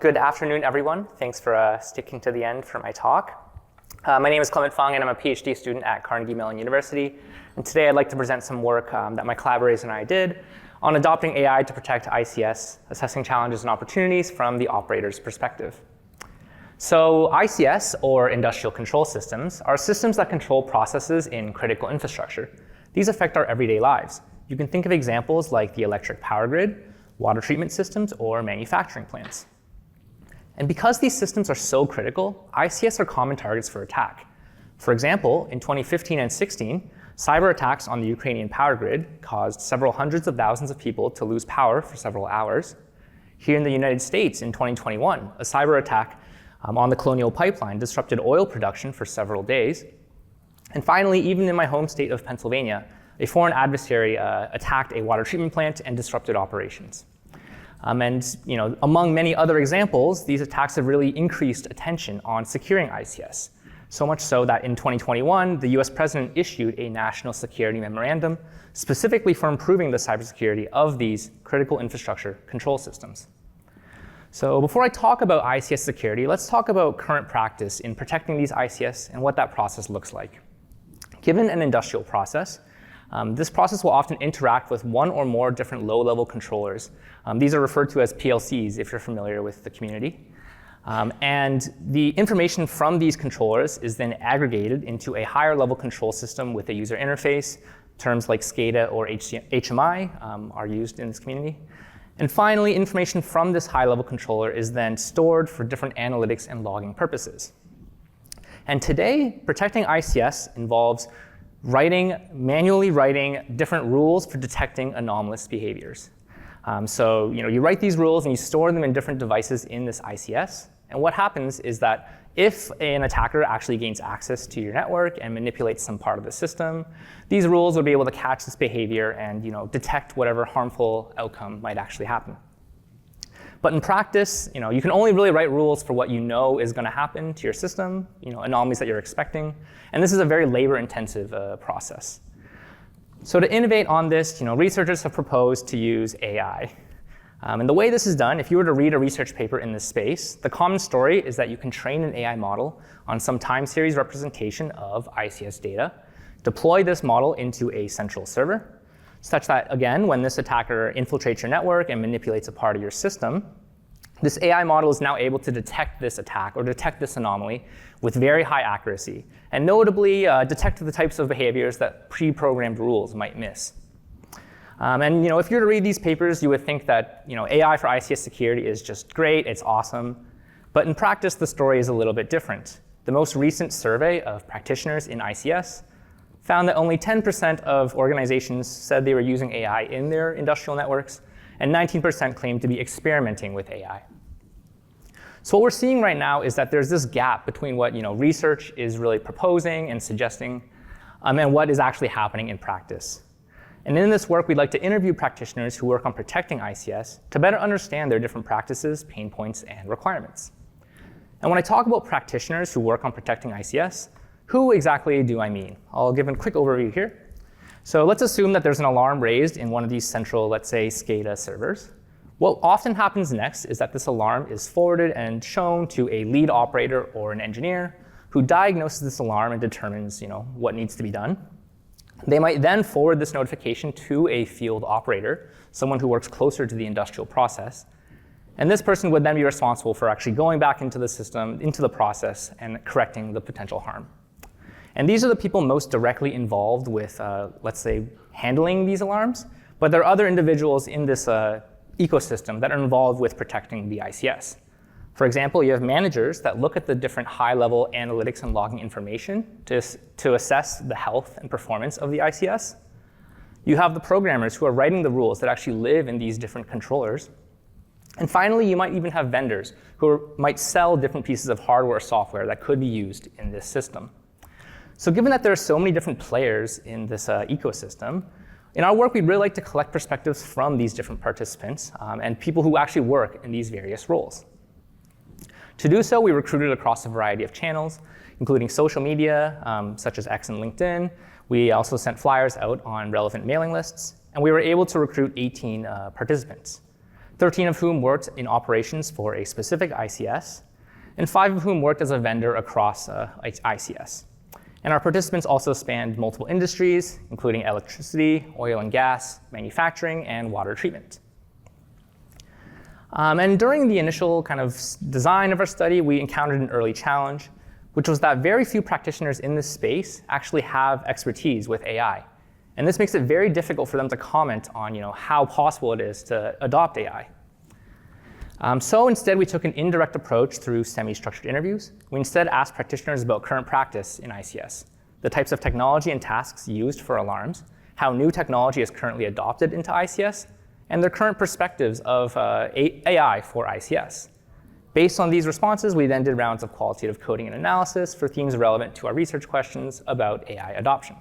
Good afternoon, everyone. Thanks for sticking to the end for my talk. My name is Clement Fung, and I'm a PhD student at Carnegie Mellon University. And today I'd like to present some work that my collaborators and I did on adopting AI to protect ICS, assessing challenges and opportunities from the operator's perspective. So ICS, or industrial control systems, are systems that control processes in critical infrastructure. These affect our everyday lives. You can think of examples like the electric power grid, water treatment systems, or manufacturing plants. And because these systems are so critical, ICS are common targets for attack. For example, in 2015 and 16, cyber attacks on the Ukrainian power grid caused several hundreds of thousands of people to lose power for several hours. Here in the United States in 2021, a cyber attack on the Colonial Pipeline disrupted oil production for several days. And finally, even in my home state of Pennsylvania, a foreign adversary attacked a water treatment plant and disrupted operations. Among many other examples, these attacks have really increased attention on securing ICS, so much so that in 2021, the US president issued a national security memorandum specifically for improving the cybersecurity of these critical infrastructure control systems. So before I talk about ICS security, let's talk about current practice in protecting these ICS and what that process looks like. Given an industrial process, this process will often interact with one or more different low-level controllers. These are referred to as PLCs if you're familiar with the community. And the information from these controllers is then aggregated into a higher-level control system with a user interface. Terms like SCADA or HMI are used in this community. And finally, information from this high-level controller is then stored for different analytics and logging purposes. And today, protecting ICS involves manually writing different rules for detecting anomalous behaviors. You write these rules and you store them in different devices in this ICS. And what happens is that if an attacker actually gains access to your network and manipulates some part of the system, these rules will be able to catch this behavior and detect whatever harmful outcome might actually happen. But in practice, you can only really write rules for what you know is going to happen to your system, anomalies that you're expecting. And this is a very labor-intensive process. So to innovate on this, researchers have proposed to use AI. And the way this is done, if you were to read a research paper in this space, the common story is that you can train an AI model on some time series representation of ICS data, deploy this model into a central server, such that, again, when this attacker infiltrates your network and manipulates a part of your system, this AI model is now able to detect this attack or detect this anomaly with very high accuracy, and notably detect the types of behaviors that pre-programmed rules might miss. If you were to read these papers, you would think that AI for ICS security is just great, it's awesome. But in practice, the story is a little bit different. The most recent survey of practitioners in ICS found that only 10% of organizations said they were using AI in their industrial networks, and 19% claimed to be experimenting with AI. So what we're seeing right now is that there's this gap between what research is really proposing and suggesting, and what is actually happening in practice. And in this work, we'd like to interview practitioners who work on protecting ICS to better understand their different practices, pain points, and requirements. And when I talk about practitioners who work on protecting ICS, who exactly do I mean? I'll give a quick overview here. So let's assume that there's an alarm raised in one of these central, let's say, SCADA servers. What often happens next is that this alarm is forwarded and shown to a lead operator or an engineer who diagnoses this alarm and determines what needs to be done. They might then forward this notification to a field operator, someone who works closer to the industrial process. And this person would then be responsible for actually going back into the system, into the process, and correcting the potential harm. And these are the people most directly involved with, let's say, handling these alarms. But there are other individuals in this ecosystem that are involved with protecting the ICS. For example, you have managers that look at the different high-level analytics and logging information to assess the health and performance of the ICS. You have the programmers who are writing the rules that actually live in these different controllers. And finally, you might even have vendors who might sell different pieces of hardware or software that could be used in this system. So given that there are so many different players in this ecosystem, in our work, we'd really like to collect perspectives from these different participants and people who actually work in these various roles. To do so, we recruited across a variety of channels, including social media, such as X and LinkedIn. We also sent flyers out on relevant mailing lists, and we were able to recruit 18 participants. 13 of whom worked in operations for a specific ICS, and 5 of whom worked as a vendor across ICS. And our participants also spanned multiple industries, including electricity, oil and gas, manufacturing, and water treatment. And during the initial kind of design of our study, we encountered an early challenge, which was that very few practitioners in this space actually have expertise with AI. And this makes it very difficult for them to comment on how possible it is to adopt AI. So instead, we took an indirect approach through semi-structured interviews. We instead asked practitioners about current practice in ICS, the types of technology and tasks used for alarms, how new technology is currently adopted into ICS, and their current perspectives of AI for ICS. Based on these responses, we then did rounds of qualitative coding and analysis for themes relevant to our research questions about AI adoption.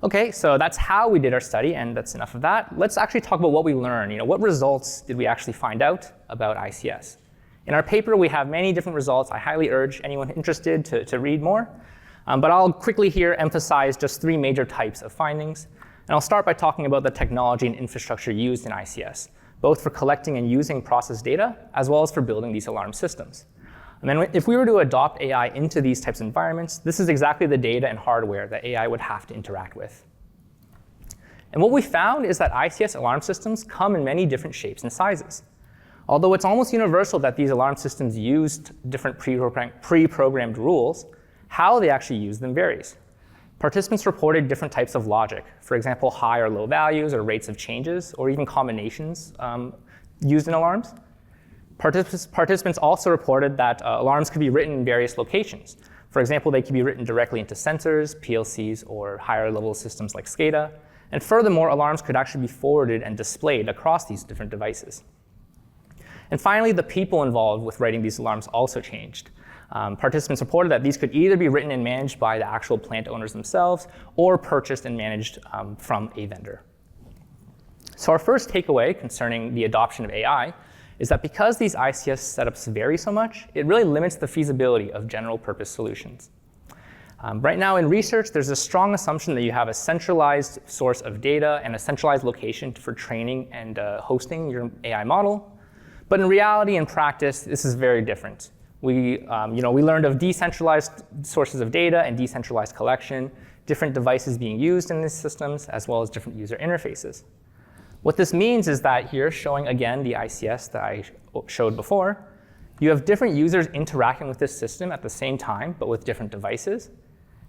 Okay, so that's how we did our study, and that's enough of that. Let's actually talk about what we learned. What results did we actually find out about ICS? In our paper, we have many different results. I highly urge anyone interested to read more. But I'll quickly here emphasize just 3 major types of findings. And I'll start by talking about the technology and infrastructure used in ICS, both for collecting and using process data, as well as for building these alarm systems. And then if we were to adopt AI into these types of environments, this is exactly the data and hardware that AI would have to interact with. And what we found is that ICS alarm systems come in many different shapes and sizes. Although it's almost universal that these alarm systems used different pre-programmed rules, how they actually use them varies. Participants reported different types of logic, for example, high or low values or rates of changes, or even combinations used in alarms. Participants also reported that alarms could be written in various locations. For example, they could be written directly into sensors, PLCs, or higher level systems like SCADA. And furthermore, alarms could actually be forwarded and displayed across these different devices. And finally, the people involved with writing these alarms also changed. Participants reported that these could either be written and managed by the actual plant owners themselves or purchased and managed from a vendor. So our first takeaway concerning the adoption of AI is that because these ICS setups vary so much, it really limits the feasibility of general purpose solutions. Right now in research, there's a strong assumption that you have a centralized source of data and a centralized location for training and hosting your AI model. But in reality and practice, this is very different. We learned of decentralized sources of data and decentralized collection, different devices being used in these systems, as well as different user interfaces. What this means is that here, showing again the ICS that I showed before, you have different users interacting with this system at the same time, but with different devices,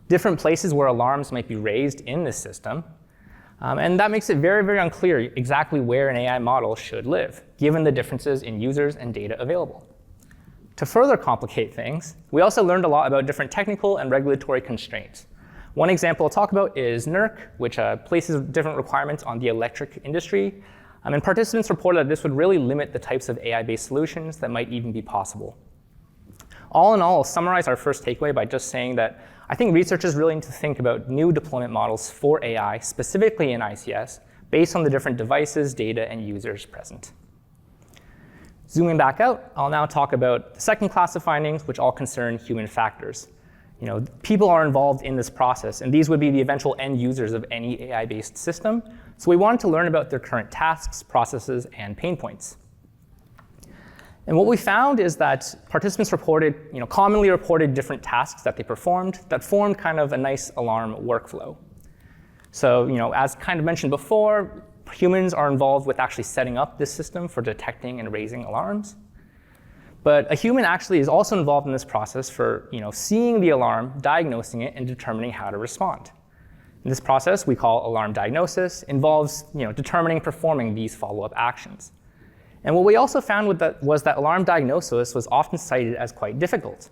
different places where alarms might be raised in this system, and that makes it very, very unclear exactly where an AI model should live, given the differences in users and data available. To further complicate things, we also learned a lot about different technical and regulatory constraints. One example I'll talk about is NERC, which places different requirements on the electric industry. And participants reported that this would really limit the types of AI-based solutions that might even be possible. All in all, I'll summarize our first takeaway by just saying that I think researchers really need to think about new deployment models for AI, specifically in ICS, based on the different devices, data, and users present. Zooming back out, I'll now talk about the second class of findings, which all concern human factors. People are involved in this process, and these would be the eventual end users of any AI-based system. So we wanted to learn about their current tasks, processes, and pain points. And what we found is that participants commonly reported different tasks that they performed that formed kind of a nice alarm workflow. So, as kind of mentioned before, humans are involved with actually setting up this system for detecting and raising alarms. But a human actually is also involved in this process for seeing the alarm, diagnosing it, and determining how to respond. And this process we call alarm diagnosis involves determining and performing these follow-up actions. And what we also found was that alarm diagnosis was often cited as quite difficult.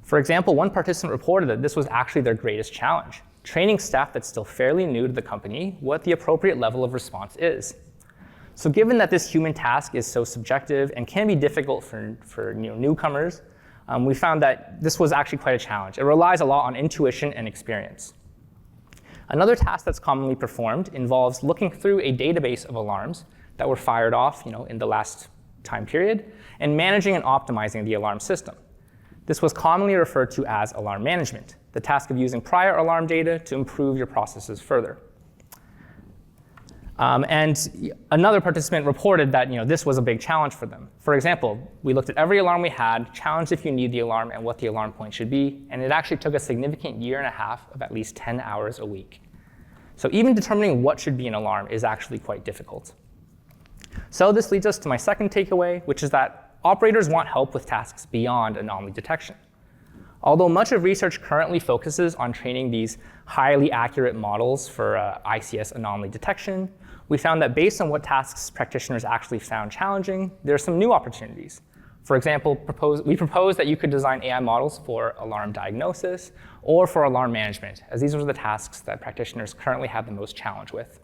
For example, one participant reported that this was actually their greatest challenge, training staff that's still fairly new to the company what the appropriate level of response is. So given that this human task is so subjective and can be difficult for newcomers, we found that this was actually quite a challenge. It relies a lot on intuition and experience. Another task that's commonly performed involves looking through a database of alarms that were fired off in the last time period and managing and optimizing the alarm system. This was commonly referred to as alarm management, the task of using prior alarm data to improve your processes further. And another participant reported that this was a big challenge for them. For example, we looked at every alarm we had, challenged if you need the alarm and what the alarm point should be, and it actually took a significant 1.5 years of at least 10 hours a week. So even determining what should be an alarm is actually quite difficult. So this leads us to my second takeaway, which is that operators want help with tasks beyond anomaly detection. Although much of research currently focuses on training these highly accurate models for ICS anomaly detection, we found that based on what tasks practitioners actually found challenging, there are some new opportunities. For example, we proposed that you could design AI models for alarm diagnosis or for alarm management, as these are the tasks that practitioners currently have the most challenge with.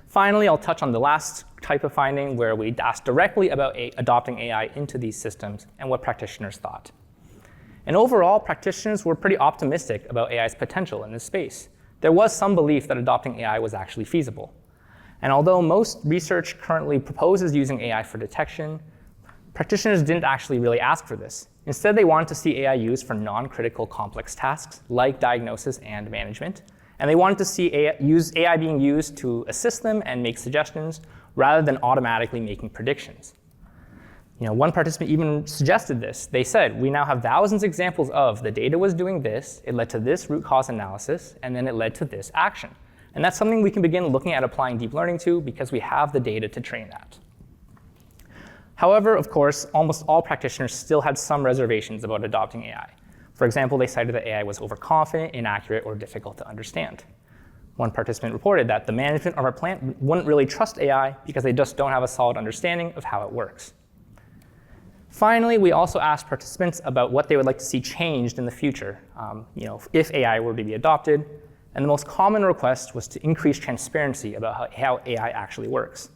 Finally, I'll touch on the last type of finding where we asked directly about adopting AI into these systems and what practitioners thought. And overall, practitioners were pretty optimistic about AI's potential in this space. There was some belief that adopting AI was actually feasible. And although most research currently proposes using AI for detection, practitioners didn't actually really ask for this. Instead, they wanted to see AI used for non-critical complex tasks like diagnosis and management. And they wanted to see AI being used to assist them and make suggestions rather than automatically making predictions. One participant even suggested this. They said, we now have thousands of examples of the data was doing this, it led to this root cause analysis, and then it led to this action. And that's something we can begin looking at applying deep learning to because we have the data to train that. However, of course, almost all practitioners still had some reservations about adopting AI. For example, they cited that AI was overconfident, inaccurate, or difficult to understand. One participant reported that the management of our plant wouldn't really trust AI because they just don't have a solid understanding of how it works. Finally, we also asked participants about what they would like to see changed in the future, if AI were to be adopted. And the most common request was to increase transparency about how AI actually works.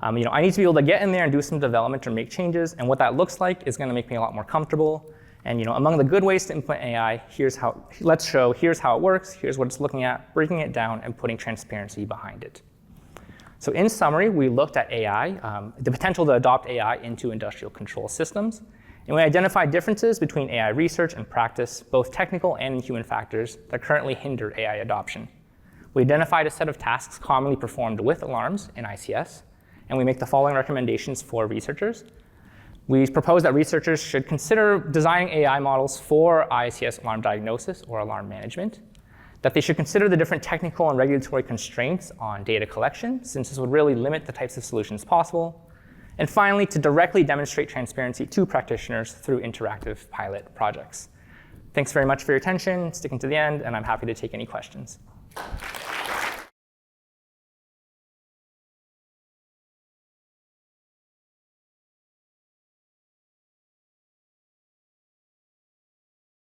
I need to be able to get in there and do some development or make changes, and what that looks like is going to make me a lot more comfortable. And among the good ways to implement AI, here's how it works, here's what it's looking at, breaking it down, and putting transparency behind it. So in summary, we looked at AI, the potential to adopt AI into industrial control systems, and we identified differences between AI research and practice, both technical and human factors that currently hinder AI adoption. We identified a set of tasks commonly performed with alarms in ICS, and we make the following recommendations for researchers. We propose that researchers should consider designing AI models for ICS alarm diagnosis or alarm management, that they should consider the different technical and regulatory constraints on data collection, since this would really limit the types of solutions possible. And finally, to directly demonstrate transparency to practitioners through interactive pilot projects. Thanks very much for your attention, sticking to the end, and I'm happy to take any questions.